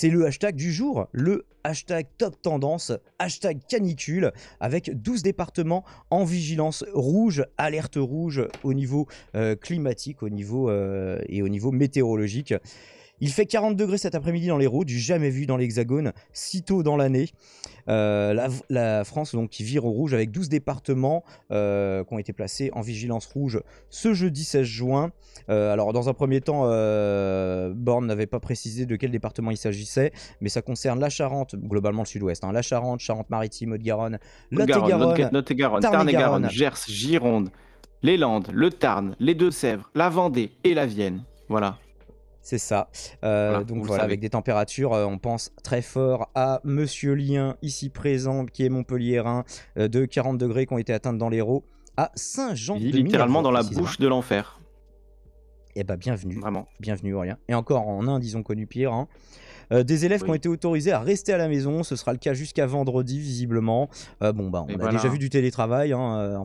c'est le hashtag du jour, le hashtag top tendance, hashtag canicule, avec 12 départements en vigilance rouge, alerte rouge au niveau climatique, et au niveau météorologique. Il fait 40 degrés cet après-midi dans l'Hérault, du jamais vu dans l'Hexagone, si tôt dans l'année. La France donc, qui vire au rouge avec 12 départements qui ont été placés en vigilance rouge ce jeudi 16 juin. Alors dans un premier temps, Borne n'avait pas précisé de quel département il s'agissait, mais ça concerne la Charente, globalement le sud-ouest, hein, la Charente, Charente-Maritime, Haute-Garonne, Lot-et-Garonne, Tarn-et-Garonne, Gers, Gironde, les Landes, le Tarn, les Deux-Sèvres, la Vendée et la Vienne. Voilà. C'est ça. Donc voilà, avec des températures, on pense très fort à Monsieur Lien, ici présent, qui est montpelliérain, de 40 degrés qui ont été atteintes dans l'Hérault, à Saint-Jean-de-Minervois. Littéralement dans la bouche de l'enfer. Eh bah bienvenue. Vraiment. Bienvenue Aurélien. Et encore en Inde, ils ont connu pire. Hein. Des élèves qui ont été autorisés à rester à la maison, ce sera le cas jusqu'à vendredi visiblement. On a déjà vu du télétravail, hein,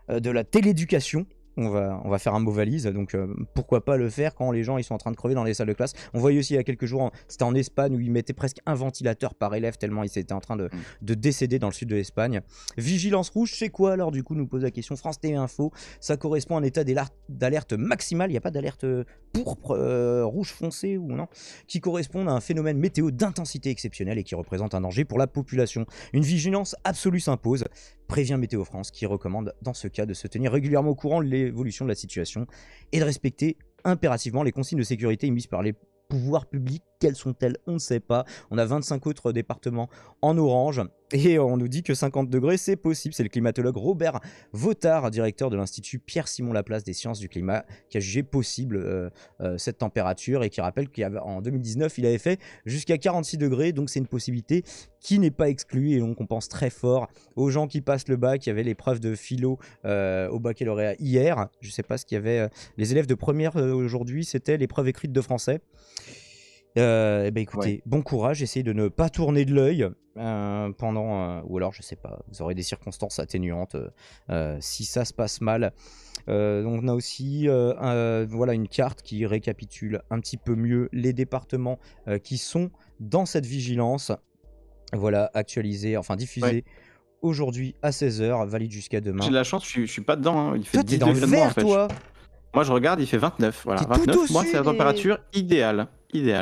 de la télééducation. On va faire un mot valise, donc pourquoi pas le faire quand les gens ils sont en train de crever dans les salles de classe. On voyait aussi il y a quelques jours, c'était en Espagne où ils mettaient presque un ventilateur par élève tellement ils étaient en train de décéder dans le sud de l'Espagne. Vigilance rouge, c'est quoi alors du coup, nous pose la question France TV Info. Ça correspond à un état d'alerte maximale, il n'y a pas d'alerte pourpre, rouge foncé ou non, qui correspond à un phénomène météo d'intensité exceptionnelle et qui représente un danger pour la population. Une vigilance absolue s'impose, prévient Météo France, qui recommande dans ce cas de se tenir régulièrement au courant de l'évolution de la situation et de respecter impérativement les consignes de sécurité émises par les pouvoirs publics. Quelles sont-elles? On ne sait pas. On a 25 autres départements en orange et on nous dit que 50 degrés c'est possible. C'est le climatologue Robert Vautard, directeur de l'Institut Pierre-Simon Laplace des sciences du climat, qui a jugé possible cette température et qui rappelle qu'en 2019 il avait fait jusqu'à 46 degrés, donc c'est une possibilité qui n'est pas exclue. Et donc on pense très fort aux gens qui passent le bac. Il y avait l'épreuve de philo au baccalauréat hier, je sais pas ce qu'il y avait, les élèves de première aujourd'hui, c'était l'épreuve écrite de français. Écoutez, bon courage, essayez de ne pas tourner de l'œil pendant, ou alors je sais pas, vous aurez des circonstances atténuantes si ça se passe mal. Donc on a aussi une carte qui récapitule un petit peu mieux les départements qui sont dans cette vigilance. Voilà, actualisé, enfin diffusé aujourd'hui à 16h, valide jusqu'à demain. J'ai de la chance, je suis pas dedans, hein. Il fait toi, 10 dans le degrés vert, en fait. toi. Moi je regarde, il fait 29. Voilà, 29, moi c'est la température idéale.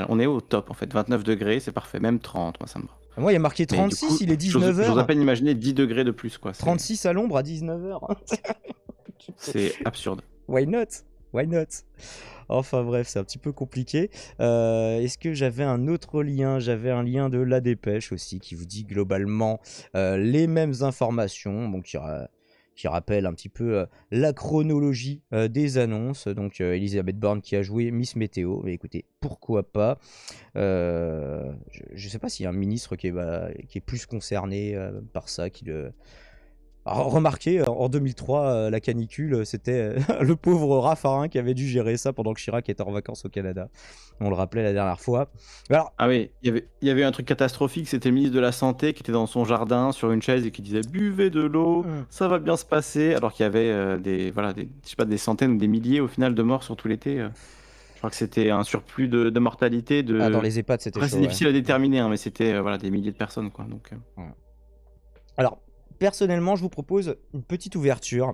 On est au top en fait, 29 degrés, c'est parfait, même 30, moi ça me va. Moi il y a marqué 36, coup, il est 19h. J'ose à peine imaginer 10 degrés de plus quoi. 36 à l'ombre à 19h. C'est absurde. Why not? Why not? Enfin bref, c'est un petit peu compliqué. Est-ce que j'avais un autre lien? J'avais un lien de La Dépêche aussi qui vous dit globalement les mêmes informations, donc qui rappelle un petit peu la chronologie des annonces. Donc Elisabeth Borne qui a joué Miss Météo. Mais écoutez, pourquoi pas. Je ne sais pas s'il y a un ministre qui est plus concerné par ça. Alors, remarquez, en 2003, la canicule, c'était le pauvre Raffarin qui avait dû gérer ça pendant que Chirac était en vacances au Canada. On le rappelait la dernière fois. Alors, ah oui, il y avait un truc catastrophique, c'était le ministre de la Santé qui était dans son jardin sur une chaise et qui disait « Buvez de l'eau, ça va bien se passer », alors qu'il y avait des centaines ou des milliers au final de morts sur tout l'été. Je crois que c'était un surplus de mortalité. dans les EHPAD, c'était chaud. C'est difficile à déterminer, hein, mais c'était des milliers de personnes, quoi. Donc, Alors, personnellement, je vous propose une petite ouverture.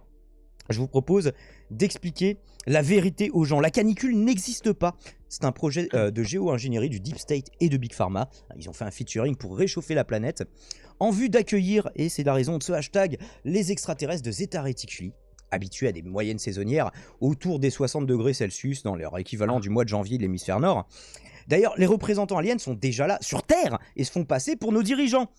Je vous propose d'expliquer la vérité aux gens. La canicule n'existe pas. C'est un projet de géo-ingénierie du Deep State et de Big Pharma. Ils ont fait un featuring pour réchauffer la planète en vue d'accueillir, et c'est la raison de ce hashtag, les extraterrestres de Zeta Reticuli, habitués à des moyennes saisonnières autour des 60 degrés Celsius dans leur équivalent du mois de janvier de l'hémisphère nord. D'ailleurs, les représentants aliens sont déjà là sur Terre et se font passer pour nos dirigeants.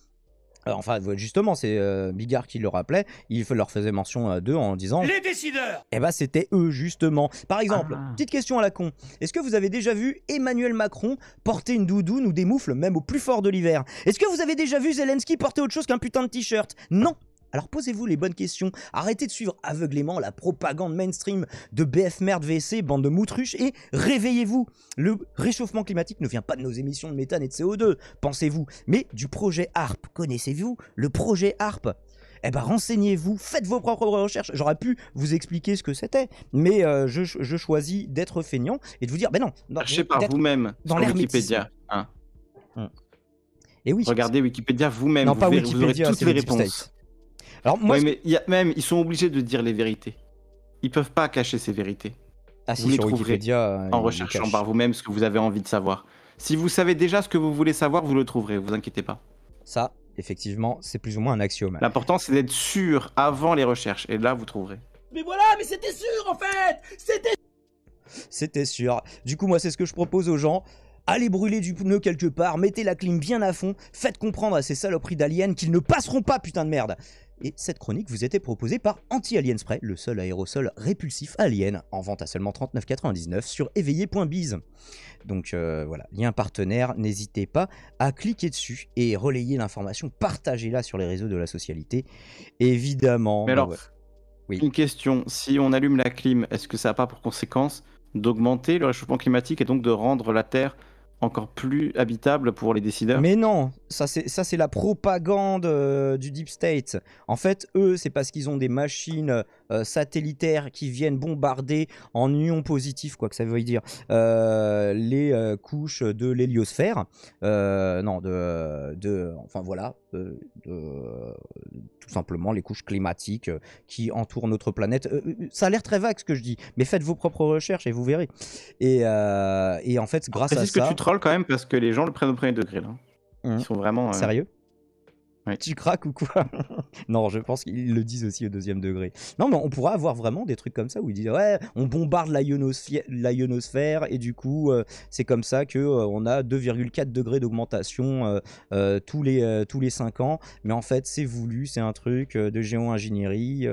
Enfin, justement, c'est Bigard qui le rappelait, il leur faisait mention d'eux en disant... Les décideurs! Eh ben, c'était eux, justement. Par exemple, petite question à la con. Est-ce que vous avez déjà vu Emmanuel Macron porter une doudoune ou des moufles, même au plus fort de l'hiver? Est-ce que vous avez déjà vu Zelensky porter autre chose qu'un putain de t-shirt? Non! Alors posez-vous les bonnes questions, arrêtez de suivre aveuglément la propagande mainstream de BF Merde VC, bande de moutruches, et réveillez-vous. Le réchauffement climatique ne vient pas de nos émissions de méthane et de CO2, pensez-vous, mais du projet HARP. Connaissez-vous le projet HARP? eh ben renseignez-vous, faites vos propres recherches. J'aurais pu vous expliquer ce que c'était, mais je choisis d'être feignant et de vous dire, ben non, Cherchez par vous-même dans sur l'hermétisme. Wikipédia. Hein. Et oui. Regardez Wikipédia vous-même, Non, vous, pas verrez, vous aurez Wikipédia, toutes c'est les le Deep réponses. State. Alors moi, Ouais, mais même, ils sont obligés de dire les vérités. Ils peuvent pas cacher ces vérités. ah Vous si, les sur trouverez Wikipédia, en ils recherchant cachent. par vous-même ce que vous avez envie de savoir. Si vous savez déjà ce que vous voulez savoir, vous le trouverez, vous inquiétez pas. Ça, effectivement, c'est plus ou moins un axiome. L'important, c'est d'être sûr avant les recherches, et là, vous trouverez. Mais voilà, mais c'était sûr en fait. C'était sûr. Du coup, moi, c'est ce que je propose aux gens. Allez brûler du pneu quelque part, mettez la clim bien à fond, faites comprendre à ces saloperies d'aliens qu'ils ne passeront pas, putain de merde. Et cette chronique vous était proposée par Anti-Alien Spray, le seul aérosol répulsif alien, en vente à seulement 39,99 sur éveillé.biz. Donc voilà, lien partenaire, n'hésitez pas à cliquer dessus et relayer l'information, partagez-la sur les réseaux de la socialité, évidemment. Mais alors, oui. Une question, si on allume la clim, est-ce que ça n'a pas pour conséquence d'augmenter le réchauffement climatique et donc de rendre la Terre encore plus habitable pour les décideurs? Mais non, ça c'est la propagande du Deep State. En fait, eux, c'est parce qu'ils ont des machines satellitaires qui viennent bombarder en ions positifs, quoi que ça veuille dire, les couches de l'héliosphère. Enfin voilà, tout simplement les couches climatiques qui entourent notre planète. Ça a l'air très vague ce que je dis, mais faites vos propres recherches et vous verrez. Et en fait, grâce à Précise ça... que tu trolls quand même parce que les gens le prennent au premier degré là. Ils sont vraiment... Sérieux? Ouais. Tu craques ou quoi? Non, je pense qu'ils le disent aussi au deuxième degré. Non, mais on pourra avoir vraiment des trucs comme ça où ils disent ouais, on bombarde la ionosphère et du coup, c'est comme ça que on a 2,4 degrés d'augmentation tous les 5 ans. Mais en fait, c'est voulu, c'est un truc de géo-ingénierie.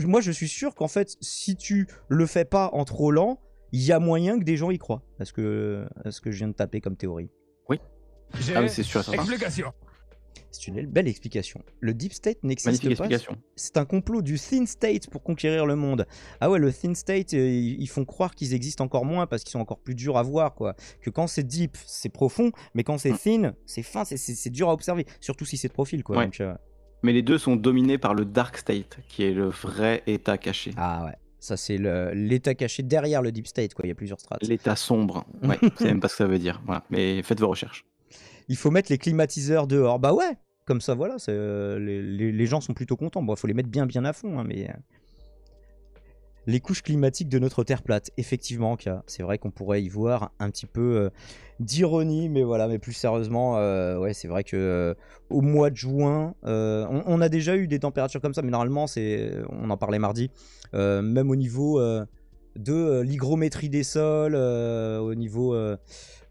Moi, je suis sûr qu'en fait, si tu le fais pas en trollant, il y a moyen que des gens y croient. À ce que je viens de taper comme théorie. Oui. Ah oui, c'est sûr. Explication. C'est une belle explication. Le Deep State n'existe Magnifique pas. explication. C'est un complot du Thin State pour conquérir le monde. Ah ouais, le Thin State, ils font croire qu'ils existent encore moins parce qu'ils sont encore plus durs à voir, quoi. Que quand c'est deep, c'est profond, mais quand c'est thin, c'est fin, c'est dur à observer. Surtout si c'est de profil, quoi. Ouais. Donc, Mais les deux sont dominés par le Dark State, qui est le vrai état caché. ah ouais. Ça, c'est l'état caché derrière le Deep State, quoi. Il y a plusieurs strates. L'état sombre. Ouais, c'est même pas ce que ça veut dire. Voilà. Mais faites vos recherches. Il faut mettre les climatiseurs dehors. Bah ouais, comme ça, voilà, les gens sont plutôt contents. Bon, il faut les mettre bien à fond, hein, mais... Les couches climatiques de notre Terre plate, effectivement, c'est vrai qu'on pourrait y voir un petit peu d'ironie, mais voilà, mais plus sérieusement, ouais, c'est vrai que au mois de juin, on a déjà eu des températures comme ça, mais normalement, on en parlait mardi, même au niveau de l'hygrométrie des sols, au niveau,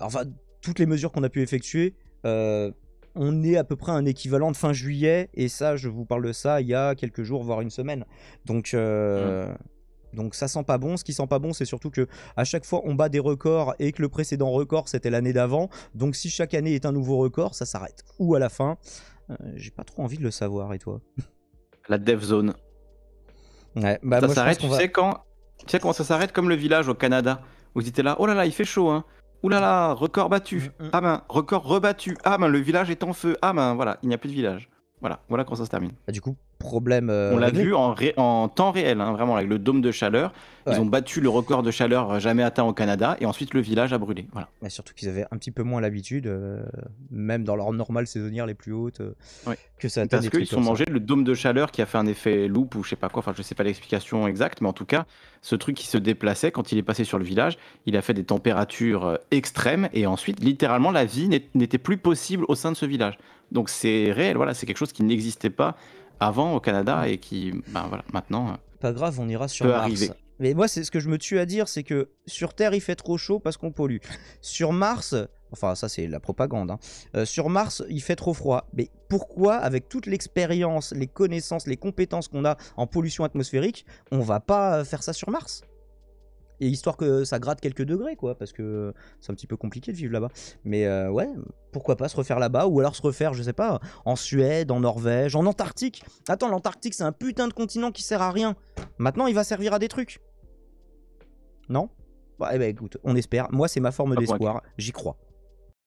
enfin, toutes les mesures qu'on a pu effectuer, on est à peu près un équivalent de fin juillet, et ça, je vous parle de ça il y a quelques jours, voire une semaine. Donc ça sent pas bon. Ce qui sent pas bon, c'est surtout que à chaque fois on bat des records et que le précédent record c'était l'année d'avant. Donc si chaque année est un nouveau record, ça s'arrête. Ou à la fin, j'ai pas trop envie de le savoir. Et toi? La Dev Zone. Ouais, bah ça moi, s'arrête, je pense qu'on tu sais comment ça s'arrête? Comme le village au Canada, où ils étaient là, oh là là, il fait chaud, hein. Ouh là là, record battu. Ah ben, record rebattu. Ah ben, le village est en feu. Ah ben, voilà, il n'y a plus de village. Voilà comment ça se termine. Bah, du coup, problème. On l'a réglé. vu en temps réel, hein, vraiment, avec le dôme de chaleur. Ouais. Ils ont battu le record de chaleur jamais atteint au Canada, et ensuite le village a brûlé. Voilà. Mais surtout qu'ils avaient un petit peu moins l'habitude, même dans leur normale saisonnière les plus hautes, Ouais. que ça atteigne Parce des qu'ils trucs sont comme ça. mangés le dôme de chaleur qui a fait un effet loop ou je sais pas quoi, enfin je sais pas l'explication exacte, mais en tout cas, ce truc qui se déplaçait quand il est passé sur le village, il a fait des températures extrêmes, et ensuite, littéralement, la vie n'était plus possible au sein de ce village. Donc c'est réel, voilà, c'est quelque chose qui n'existait pas avant au Canada et qui, ben voilà, maintenant, Pas grave, on ira sur peut Mars. arriver. Mais moi, c'est ce que je me tue à dire, c'est que sur Terre, il fait trop chaud parce qu'on pollue. Sur Mars, enfin ça c'est la propagande, hein. Sur Mars, il fait trop froid. Mais pourquoi, avec toute l'expérience, les connaissances, les compétences qu'on a en pollution atmosphérique, on va pas faire ça sur Mars? Et histoire que ça gratte quelques degrés, quoi, parce que c'est un petit peu compliqué de vivre là-bas. Mais ouais, pourquoi pas se refaire là-bas, ou alors se refaire, je sais pas, en Suède, en Norvège, en Antarctique. Attends, l'Antarctique, c'est un putain de continent qui sert à rien. Maintenant, il va servir à des trucs. Non? Bah, eh ben, écoute, on espère. Moi, c'est ma forme Pas pour d'espoir. J'y crois.